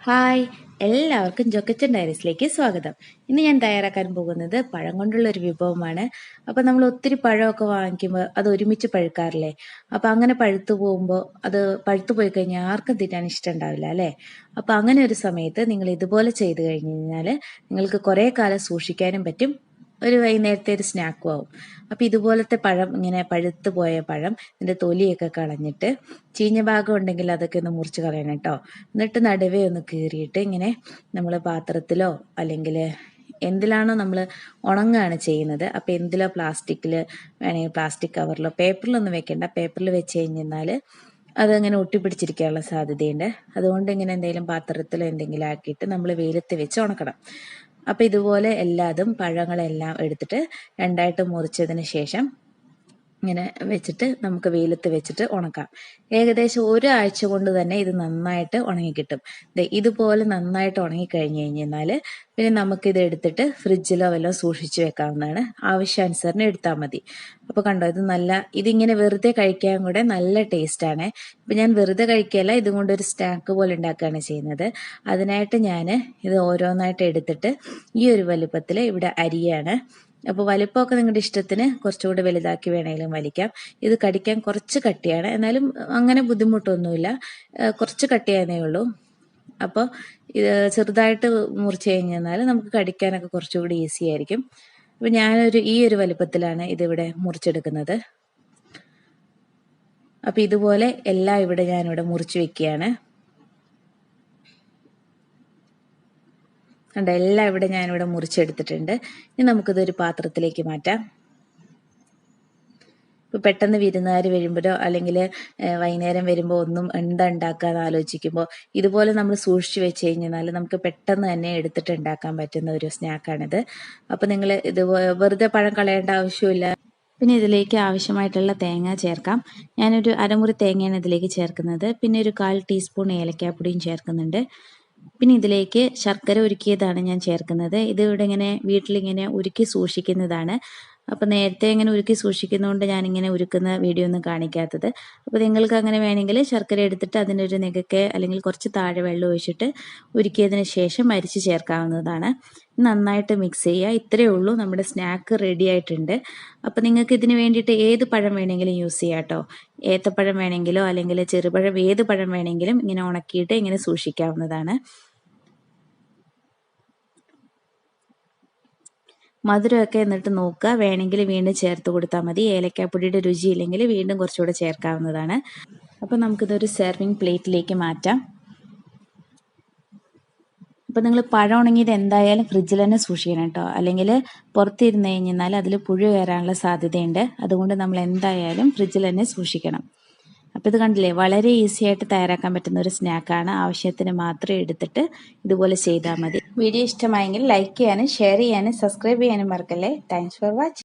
Hi, എല്ലാവർക്കും ജോക്കച്ചൻ ഡയറീസിലേക്ക് സ്വാഗതം. ഇന്ന് ഞാൻ തയ്യാറാക്കാൻ പോകുന്നത് പഴം കൊണ്ടുള്ള ഒരു വിഭവമാണ്. അപ്പം നമ്മൾ ഒത്തിരി പഴമൊക്കെ വാങ്ങിക്കുമ്പോൾ അത് ഒരുമിച്ച് പഴുക്കാറില്ലേ? അപ്പം അങ്ങനെ പഴുത്തു പോകുമ്പോൾ അത് പഴുത്തു പോയി കഴിഞ്ഞാൽ ആർക്കും തിന്നാൻ ഇഷ്ടം ഉണ്ടാവില്ല അല്ലേ? അപ്പം അങ്ങനെ ഒരു സമയത്ത് നിങ്ങൾ ഇതുപോലെ ചെയ്തു കഴിഞ്ഞ് കഴിഞ്ഞാൽ നിങ്ങൾക്ക് കുറേ കാലം സൂക്ഷിക്കാനും പറ്റും, ഒരു വൈകുന്നേരത്തെ ഒരു സ്നാക്കും ആവും. അപ്പം ഇതുപോലത്തെ പഴം, ഇങ്ങനെ പഴുത്തു പോയ പഴം ഇതിൻ്റെ തൊലിയൊക്കെ കളഞ്ഞിട്ട്, ചീഞ്ഞ ഭാഗം ഉണ്ടെങ്കിൽ അതൊക്കെ ഒന്ന് മുറിച്ച് കളയണം കേട്ടോ. എന്നിട്ട് നടുവേ ഒന്ന് കീറിയിട്ട് ഇങ്ങനെ നമ്മൾ പാത്രത്തിലോ അല്ലെങ്കിൽ എന്തിലാണോ നമ്മൾ ഉണങ്ങുകയാണ് ചെയ്യുന്നത്, അപ്പോൾ എന്തിലോ പ്ലാസ്റ്റിക്കിൽ വേണമെങ്കിൽ പ്ലാസ്റ്റിക് കവറിലോ, പേപ്പറിലൊന്നും വെക്കേണ്ട, പേപ്പറിൽ വെച്ച് കഴിഞ്ഞാൽ അതങ്ങനെ ഒട്ടിപ്പിടിച്ചിരിക്കാനുള്ള സാധ്യതയുണ്ട്. അതുകൊണ്ട് ഇങ്ങനെ എന്തെങ്കിലും പാത്രത്തിലോ എന്തെങ്കിലും ആക്കിയിട്ട് നമ്മൾ വെയിലത്ത് വെച്ച് ഉണക്കണം. അപ്പം ഇതുപോലെ എല്ലാതും പഴങ്ങളെല്ലാം എടുത്തിട്ട് രണ്ടായിട്ട് മുറിച്ചതിന് ശേഷം ഇങ്ങനെ വെച്ചിട്ട് നമുക്ക് വെയിലത്ത് വെച്ചിട്ട് ഉണക്കാം. ഏകദേശം ഒരാഴ്ച കൊണ്ട് തന്നെ ഇത് നന്നായിട്ട് ഉണങ്ങിക്കിട്ടും. ഇതുപോലെ നന്നായിട്ട് ഉണങ്ങിക്കഴിഞ്ഞ് കഴിഞ്ഞാൽ പിന്നെ നമുക്കിത് എടുത്തിട്ട് ഫ്രിഡ്ജിലോ വല്ലതും സൂക്ഷിച്ചു വെക്കാവുന്നതാണ്. ആവശ്യാനുസരണം എടുത്താൽ മതി. അപ്പോൾ കണ്ടോ, ഇതിങ്ങനെ വെറുതെ കഴിക്കാൻ കൂടെ നല്ല ടേസ്റ്റാണ്. ഇപ്പം ഞാൻ വെറുതെ കഴിക്കുകയല്ല, ഇതും കൊണ്ടൊരു സ്നാക്ക് പോലെ ഉണ്ടാക്കുകയാണ് ചെയ്യുന്നത്. അതിനായിട്ട് ഞാൻ ഇത് ഓരോന്നായിട്ട് എടുത്തിട്ട് ഈ ഒരു വലുപ്പത്തിൽ ഇവിടെ അരിയാണ്. അപ്പോൾ വലിപ്പമൊക്കെ നിങ്ങളുടെ ഇഷ്ടത്തിന് കുറച്ചുകൂടി വലുതാക്കി വേണമെങ്കിലും വലിക്കാം. ഇത് കടിക്കാൻ കുറച്ച് കട്ടിയാണ്, എന്നാലും അങ്ങനെ ബുദ്ധിമുട്ടൊന്നുമില്ല, കുറച്ച് കട്ടിയാന്നേ ഉള്ളൂ. അപ്പോൾ ഇത് ചെറുതായിട്ട് മുറിച്ച് കഴിഞ്ഞാൽ നമുക്ക് കടിക്കാനൊക്കെ കുറച്ചുകൂടി ഈസി ആയിരിക്കും. അപ്പോൾ ഈ ഒരു വലുപ്പത്തിലാണ് ഇതിവിടെ മുറിച്ചെടുക്കുന്നത്. അപ്പോൾ ഇതുപോലെ എല്ലാം ഞാനിവിടെ മുറിച്ച് വെക്കുകയാണ്. കണ്ടോ, എല്ലാം ഞാനിവിടെ മുറിച്ചെടുത്തിട്ടുണ്ട്. ഇനി നമുക്കിതൊരു പാത്രത്തിലേക്ക് മാറ്റാം. ഇപ്പോൾ പെട്ടെന്ന് വിരുന്നുകാർ വരുമ്പോഴോ അല്ലെങ്കിൽ വൈകുന്നേരം വരുമ്പോൾ ഒന്നും എന്താ ഉണ്ടാക്കാന്ന് ആലോചിക്കുമ്പോൾ ഇതുപോലെ നമ്മൾ സൂക്ഷിച്ചു വെച്ച് കഴിഞ്ഞാൽ നമുക്ക് പെട്ടെന്ന് തന്നെ എടുത്തിട്ട് ഉണ്ടാക്കാൻ പറ്റുന്ന ഒരു സ്നാക്കാണിത്. അപ്പോൾ നിങ്ങൾ ഇത് വെറുതെ പഴം കളയേണ്ട ആവശ്യമില്ല. പിന്നെ ഇതിലേക്ക് ആവശ്യമായിട്ടുള്ള തേങ്ങ ചേർക്കാം. ഞാനൊരു അരമുറി തേങ്ങയാണ് ഇതിലേക്ക് ചേർക്കുന്നത്. പിന്നെ ഒരു 1/4 ടീസ്പൂൺ ഏലക്കാപ്പൊടിയും ചേർക്കുന്നുണ്ട്. പിന്നെ ഇതിലേക്ക് ശർക്കര ഉരുക്കിയതാണ് ഞാൻ ചേർക്കുന്നത്. ഇത് ഇങ്ങനെ വീട്ടിലിങ്ങനെ ഉരുക്കി സൂക്ഷിക്കുന്നതാണ്. അപ്പോൾ നേരത്തെ ഇങ്ങനെ ഉരുക്കി സൂക്ഷിക്കുന്നതുകൊണ്ട് ഞാനിങ്ങനെ ഉരുക്കുന്ന വീഡിയോ ഒന്നും കാണിക്കാത്തത്. അപ്പോൾ നിങ്ങൾക്ക് അങ്ങനെ വേണമെങ്കിൽ ശർക്കര എടുത്തിട്ട് അതിനൊരു നെകക്കെ അല്ലെങ്കിൽ കുറച്ച് താഴെ വെള്ളം ഒഴിച്ചിട്ട് ഉരുക്കിയതിന് ശേഷം അരിച്ച് ചേർക്കാവുന്നതാണ്. നന്നായിട്ട് മിക്സ് ചെയ്യുക. ഇത്രയേ ഉള്ളൂ, നമ്മുടെ സ്നാക്ക് റെഡി ആയിട്ടുണ്ട്. അപ്പോൾ നിങ്ങൾക്ക് ഇതിന് വേണ്ടിയിട്ട് ഏത് പഴം വേണമെങ്കിലും യൂസ് ചെയ്യാം കേട്ടോ. ഏത്തപ്പഴം വേണമെങ്കിലോ അല്ലെങ്കിൽ ചെറുപഴം, ഏത് പഴം വേണമെങ്കിലും ഇങ്ങനെ ഉണക്കിയിട്ട് ഇങ്ങനെ സൂക്ഷിക്കാവുന്നതാണ്. മധുരമൊക്കെ എന്നിട്ട് നോക്കുക, വേണമെങ്കിൽ വീണ്ടും ചേർത്ത് കൊടുത്താൽ മതി. ഏലക്കാപ്പൊടിയുടെ രുചി ഇല്ലെങ്കിൽ വീണ്ടും കുറച്ചുകൂടെ ചേർക്കാവുന്നതാണ്. അപ്പോൾ നമുക്കിതൊരു സെർവിങ് പ്ലേറ്റിലേക്ക് മാറ്റാം. അപ്പോൾ നിങ്ങൾ പഴം ഉണങ്ങിയത് എന്തായാലും ഫ്രിഡ്ജിൽ തന്നെ സൂക്ഷിക്കണം കേട്ടോ, അല്ലെങ്കിൽ പുറത്തിരുന്ന് കഴിഞ്ഞാൽ അതിൽ പുഴു കയറാനുള്ള സാധ്യതയുണ്ട്. അതുകൊണ്ട് നമ്മൾ എന്തായാലും ഫ്രിഡ്ജിൽ തന്നെ സൂക്ഷിക്കണം. അപ്പോൾ ഇത് കണ്ടില്ലേ, വളരെ ഈസി ആയിട്ട് തയ്യാറാക്കാൻ പറ്റുന്ന ഒരു സ്നാക്കാണ്. ആവശ്യത്തിന് മാത്രം എടുത്തിട്ട് ഇതുപോലെ ചെയ്താൽ മതി. വീഡിയോ ഇഷ്ടമായെങ്കിൽ ലൈക്ക് ചെയ്യാനും ഷെയർ ചെയ്യാനും സബ്സ്ക്രൈബ് ചെയ്യാനും മറക്കല്ലേ. Thanks for watching.